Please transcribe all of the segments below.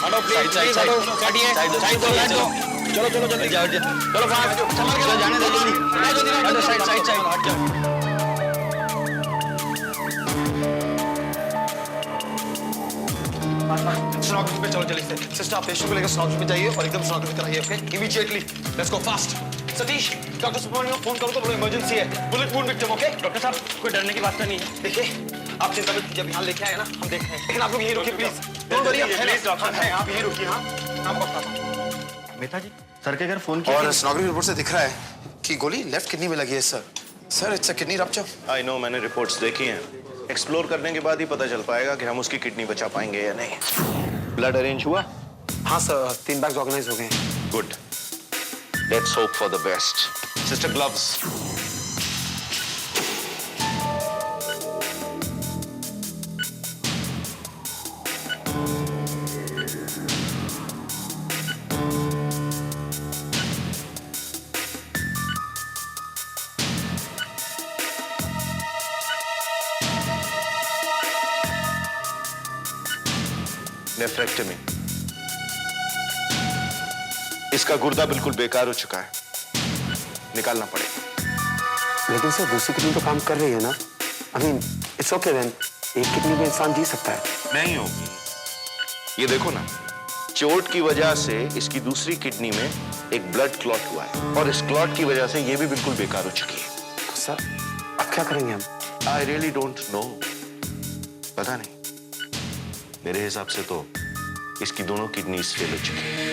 हटो please, please हटो, हटिए, साइड दो। चलो चलो जल्दी जाओ, चलो फास्ट, संभल के जाने दो जल्दी। हटो साइड साइड साइड, हट जाओ। सोनोग्राफी पे चलो जल्दी से। सिस्टर आप पेशेंट को लेकर सोनोग्राफी पे जाइए और एकदम सोनोग्राफी कराइए, okay? Immediately. Let's go fast. Satish, doctor Subramaniam को फोन करो तो बोलो इमरजेंसी है। Bullet wound victim, okay? Doctor साहब, कोई डरने की बात तो नहीं है। देखिए, आप चिंता मत कीजिए, यहाँ लेके आए ना, हम देख रहे हैं। लेकिन आप लोग यहीं रुकिए please. Don't worry, please doctor है, आप यहीं रुकिए। हाँ, आपको बताता हूँ। मेहता जी, सर के घर फोन किया और सोनोग्राफी रिपोर्ट से दिख रहा है कि गोली लेफ्ट किडनी में लगी है sir. Sir it's a kidney rupture. I know, मैंने रिपोर्ट्स देखी हैं। एक्सप्लोर करने के बाद ही पता चल पाएगा कि हम उसकी किडनी बचा पाएंगे या नहीं। ब्लड अरेंज हुआ? हाँ सर, 3 बैग्स ऑर्गेनाइज हो गए हैं। Good, let's hope for the best. Sister gloves. Nephrectomy. इसका गुर्दा बिल्कुल बेकार हो चुका है, निकालना पड़ेगा। लेकिन सर दूसरी किडनी तो काम कर रही है ना? I mean it's okay then, एक किडनी में इंसान जी सकता है। नहीं होगी। ये देखो ना, चोट की वजह से इसकी दूसरी किडनी में एक ब्लड क्लॉट हुआ है और इस क्लॉट की वजह से ये भी बिल्कुल बेकार हो चुकी है। तो सर अब क्या करेंगे हम? आई रियली डोंट नो, पता नहीं। मेरे हिसाब से तो इसकी दोनों किडनीज फेल हो चुकी हैं।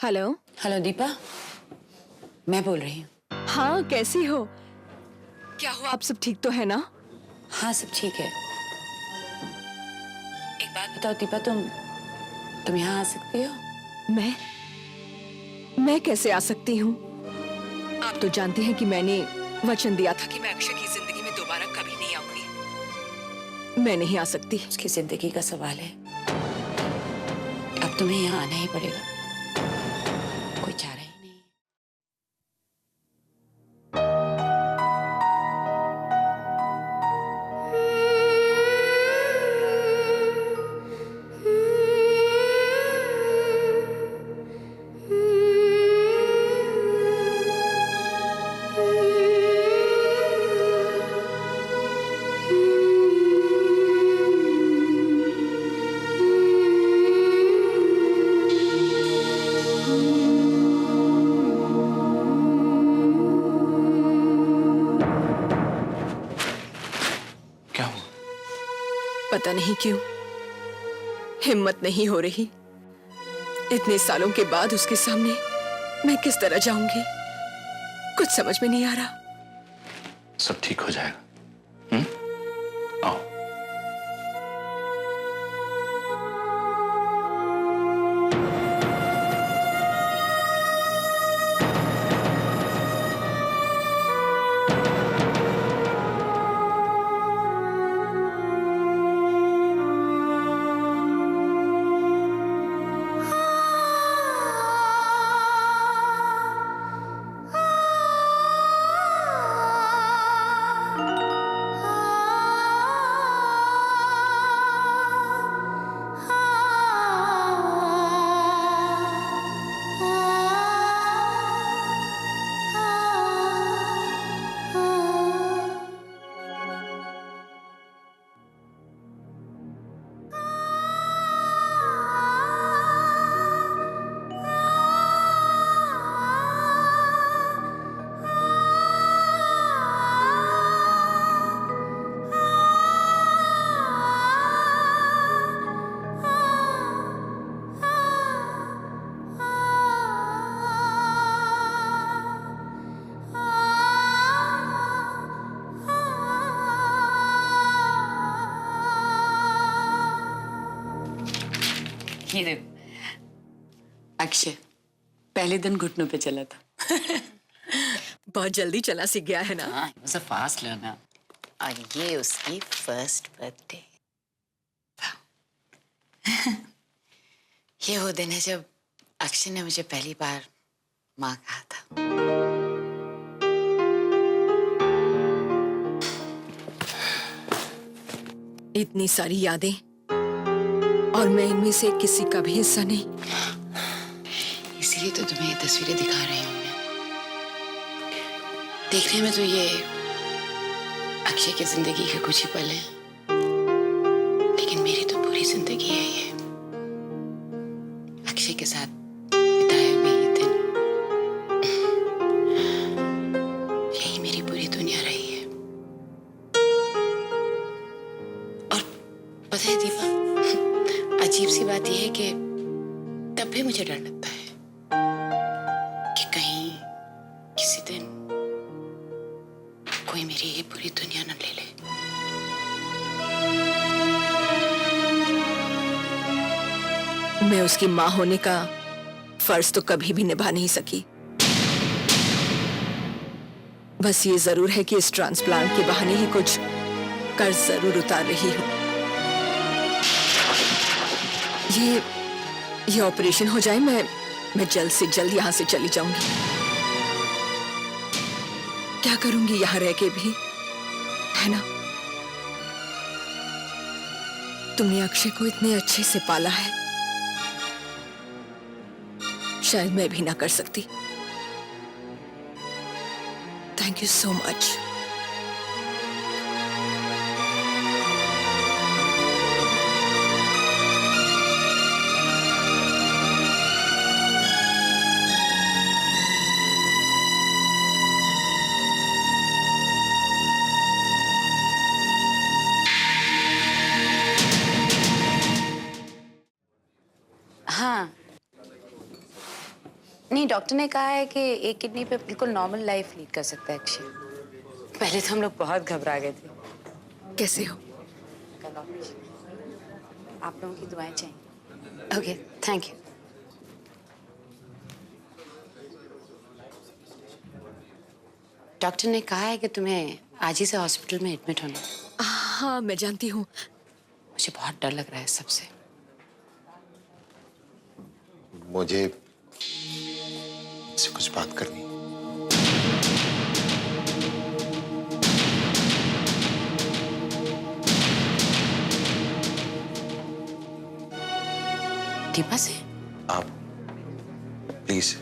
हेलो। हेलो दीपा, मैं बोल रही हूँ। हाँ, कैसी हो? क्या हुआ, आप सब ठीक तो है ना? हाँ सब ठीक है। एक बात बताओ दीपा, तुम यहाँ आ सकती हो? मैं कैसे आ सकती हूँ? आप तो जानते हैं कि मैंने वचन दिया था कि मैं अक्षय की जिंदगी में दोबारा कभी नहीं आऊंगी। मैं नहीं आ सकती। उसकी जिंदगी का सवाल है, अब तुम्हें यहाँ आना ही पड़ेगा, कोई चारा ही नहीं। पता नहीं क्यों हिम्मत नहीं हो रही। इतने सालों के बाद उसके सामने मैं किस तरह जाऊंगी, कुछ समझ में नहीं आ रहा। सब ठीक हो जाएगा। आओ। ये देखो अक्षय पहले दिन घुटनों पे चला था। बहुत जल्दी चला सीख गया है ना। हाँ, he was a fast learner। और ये उसकी फर्स्ट बर्थडे। ये वो दिन है जब अक्षय ने मुझे पहली बार माँ कहा था। इतनी सारी यादें और मैं इनमें से किसी का भी हिस्सा नहीं। इसीलिए तो तुम्हें ये तस्वीरें दिखा रही हूँ मैं। देखने में तो ये अक्षय की जिंदगी के कुछ ही पल हैं, लेकिन मेरी तो पूरी जिंदगी है ये। अक्षय के साथ बिताए हुए ये दिन, यही मेरी पूरी दुनिया रही है। और पता है दीपा, अजीब सी बात यह है कि तब भी मुझे डर लगता है कि कहीं किसी दिन कोई मेरी ये पूरी दुनिया न ले ले। मैं उसकी माँ होने का फर्ज तो कभी भी निभा नहीं सकी। बस ये जरूर है कि इस ट्रांसप्लांट के बहाने ही कुछ कर्ज जरूर उतार रही हूँ। ये ऑपरेशन हो जाए, मैं जल्द से जल्द यहाँ से चली जाऊंगी। क्या करूंगी यहाँ रह के भी, है ना? तुमने अक्षय को इतने अच्छे से पाला है, शायद मैं भी ना कर सकती। Thank you so much. हाँ, नहीं, डॉक्टर ने कहा है कि एक किडनी पे बिल्कुल नॉर्मल लाइफ लीड कर सकता है अक्षय। पहले तो हम लोग बहुत घबरा गए थे। कैसे हो? कल ऑपरेशन। आप लोगों की दुआएं चाहिए। Okay, thank you. डॉक्टर ने कहा है कि तुम्हें आज ही से हॉस्पिटल में एडमिट होना है। हाँ, मैं जानती हूँ। मुझे बहुत डर लग रहा है सबसे। मुझे से कुछ बात करनी। दीपा से? आप प्लीज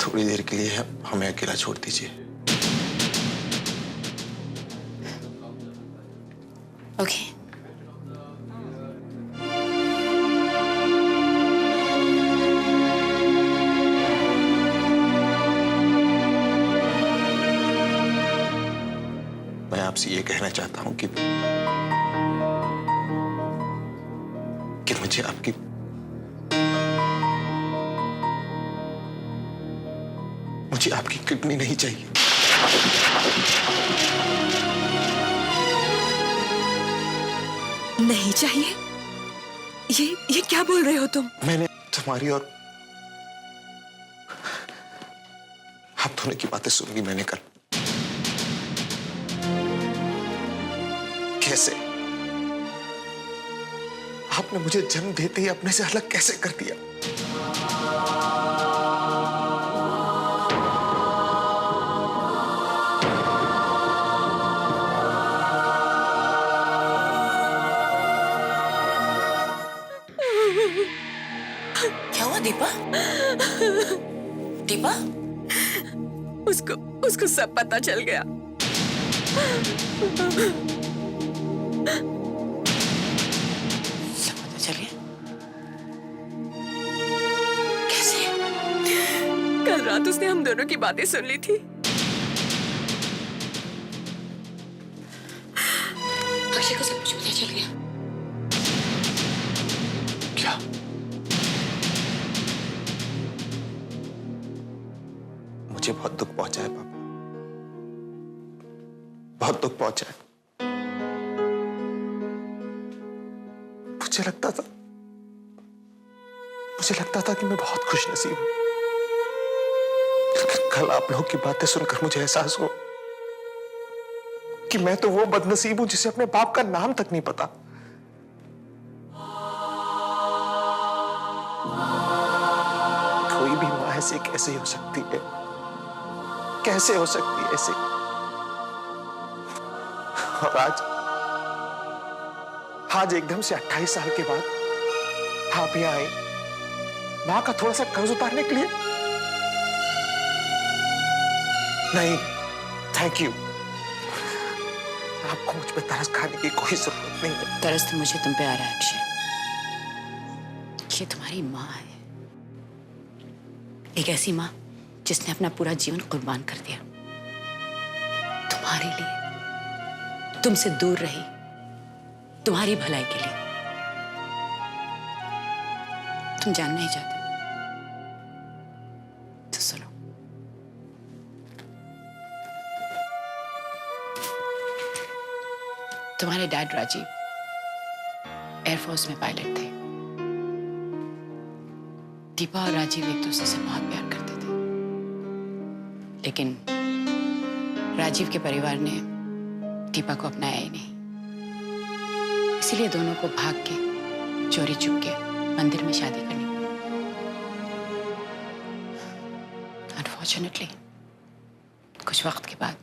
थोड़ी देर के लिए हमें अकेला छोड़ दीजिए। ओके। मैं आपसे ये कहना चाहता हूं कि मुझे आपकी किडनी नहीं चाहिए। नहीं चाहिए? ये क्या बोल रहे हो तुम? मैंने तुम्हारी और आप दोनों की बातें सुन ली मैंने कल। कैसे आपने मुझे जन्म देते ही अपने से अलग कैसे कर दिया? क्या हुआ दीपा? दीपा? उसको सब पता चल गया। सब पता चल गया? कैसे? कल रात उसने हम दोनों की बातें सुन ली थी। अक्षय को सब कुछ पता चल गया। क्या? मुझे बहुत दुख पहुंचा है पापा, बहुत दुख पहुंचा है। मुझे लगता था मुझे लगता था कि मैं बहुत खुशनसीब हूं, लेकिन कल आप लोगों की बातें सुनकर मुझे एहसास हुआ कि मैं तो वो बदनसीब हूं जिसे अपने बाप का नाम तक नहीं पता। कोई भी मां ऐसे कैसे हो सकती है? कैसे हो सकती है ऐसे? और आज एकदम से 28 साल के बाद आप यहां आए मां का थोड़ा सा कर्ज उतारने के लिए। नहीं, थैंक यू। आपको मुझ पे तरस खाने की कोई जरूरत नहीं है। तरस तो मुझे तुम पे आ रहा है अक्षय। ये तुम्हारी माँ है, एक ऐसी माँ जिसने अपना पूरा जीवन कुर्बान कर दिया तुम्हारे लिए, तुमसे दूर रही तुम्हारी भलाई के लिए। तुम जानना ही चाहते तो सुनो। तुम्हारे डैड राजीव एयरफोर्स में पायलट थे। दीपा और राजीव एक दूसरे से बहुत प्यार करते थे, लेकिन राजीव के परिवार ने दीपा को अपनाया ही नहीं। इसीलिए दोनों को भाग के चोरी छुप के मंदिर में शादी करनी पड़ी। अनफॉर्चुनेटली कुछ वक्त के बाद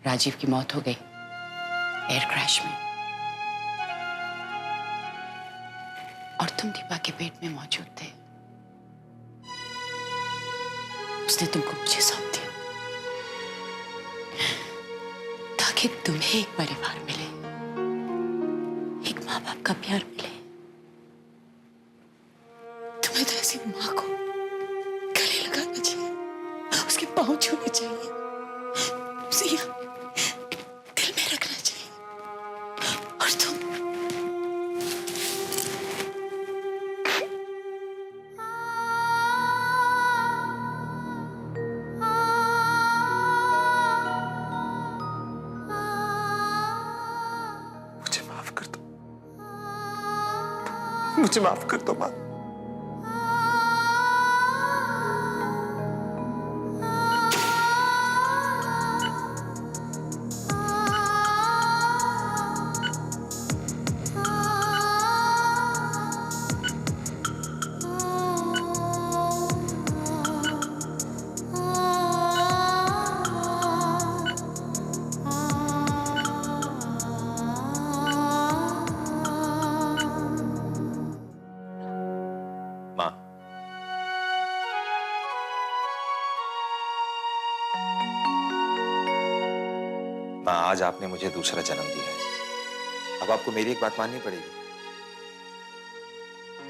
राजीव की मौत हो गई एयर क्रैश में, और तुम दीपा के पेट में मौजूद थे। उसने तुमको मुझे सौंप दिया ताकि तुम्हें एक परिवार मिले, एक माँ बाप का प्यार मिले। तुम्हें तो ऐसी माँ को गले लगाना चाहिए, उसके पाँव छूने चाहिए, उसे यहाँ दिल में रखना चाहिए। और तुम मुझे माफ कर दो मां। माँ, आज आपने मुझे दूसरा जन्म दिया है। अब आपको मेरी एक बात माननी पड़ेगी।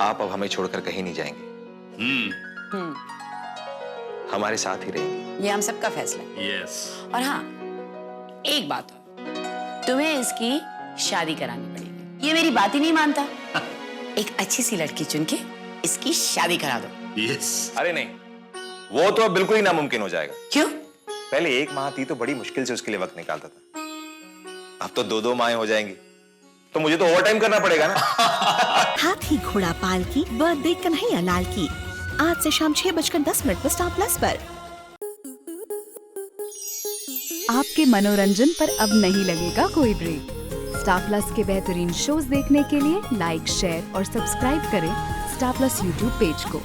आप अब हमें छोड़कर कहीं नहीं जाएंगे। हमारे साथ ही रहेंगे। ये हम सबका फैसला है। यस। और हाँ, एक बात और, तुम्हें इसकी शादी करानी पड़ेगी। ये मेरी बात ही नहीं मानता। एक अच्छी सी लड़की चुन के इसकी शादी करा दो। यस। अरे नहीं, वो तो अब बिल्कुल ही नामुमकिन हो जाएगा। क्यों? पहले एक माँ थी तो बड़ी मुश्किल से उसके लिए वक्त निकालता था, अब तो दो माएं हो जाएंगी, तो मुझे तो ओवर टाइम करना पड़ेगा ना। हाथी घोड़ा पाल की बर्थडे कन्हैया लाल की आज से शाम 6:10 पर स्टार प्लस पर। आपके मनोरंजन पर अब नहीं लगेगा कोई ब्रेक। स्टार प्लस के बेहतरीन शोज देखने के लिए लाइक, शेयर और सब्सक्राइब करें स्टार प्लस यूट्यूब पेज को।